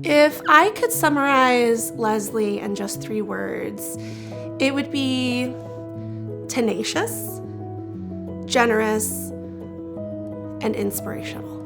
If I could summarize Leslie in just 3 words, it would be tenacious, generous, and inspirational.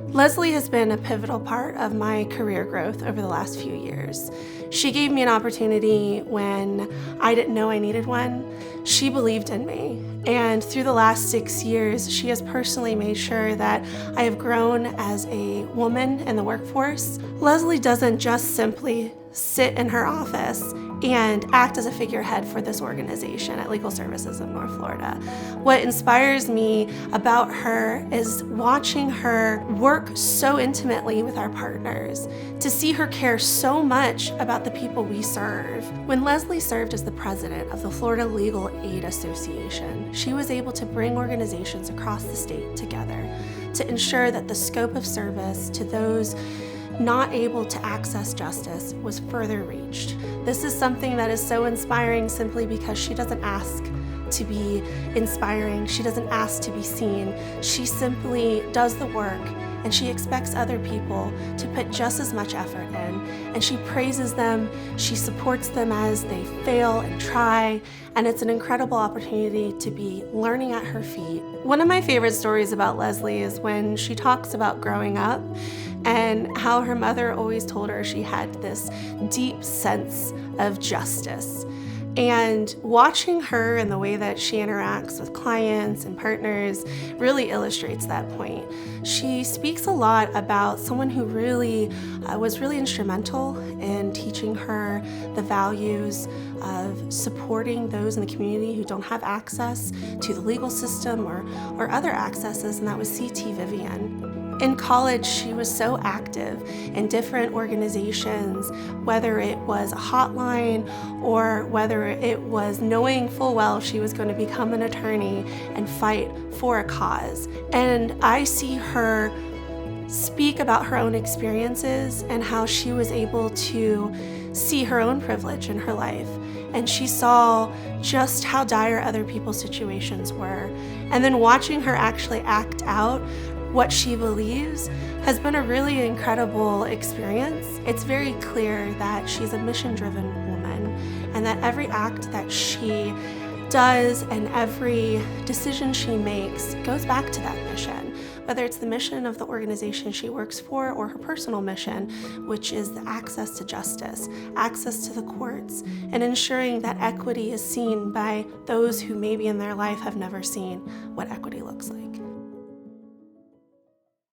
Leslie has been a pivotal part of my career growth over the last few years. She gave me an opportunity when I didn't know I needed one. She believed in me, and through the last 6 years, she has personally made sure that I have grown as a woman in the workforce. Leslie doesn't just simply sit in her office and act as a figurehead for this organization at Legal Services of North Florida. What inspires me about her is watching her work so intimately with our partners, to see her care so much about the people we serve. When Leslie served as the president of the Florida Legal Aid Association, she was able to bring organizations across the state together to ensure that the scope of service to those not able to access justice was further reached. This is something that is so inspiring simply because she doesn't ask to be inspiring. She doesn't ask to be seen. She simply does the work, and she expects other people to put just as much effort in. And she praises them, she supports them as they fail and try, and it's an incredible opportunity to be learning at her feet. One of my favorite stories about Leslie is when she talks about growing up and how her mother always told her she had this deep sense of justice. And watching her and the way that she interacts with clients and partners really illustrates that point. She speaks a lot about someone who really was really instrumental in teaching her the values of supporting those in the community who don't have access to the legal system or other accesses, and that was C.T. Vivian. In college, she was so active in different organizations, whether it was a hotline or whether it was knowing full well she was going to become an attorney and fight for a cause. And I see her speak about her own experiences and how she was able to see her own privilege in her life. And she saw just how dire other people's situations were. And then watching her actually act out what she believes has been a really incredible experience. It's very clear that she's a mission-driven woman, and that every act that she does and every decision she makes goes back to that mission, whether it's the mission of the organization she works for or her personal mission, which is the access to justice, access to the courts, and ensuring that equity is seen by those who maybe in their life have never seen what equity looks like.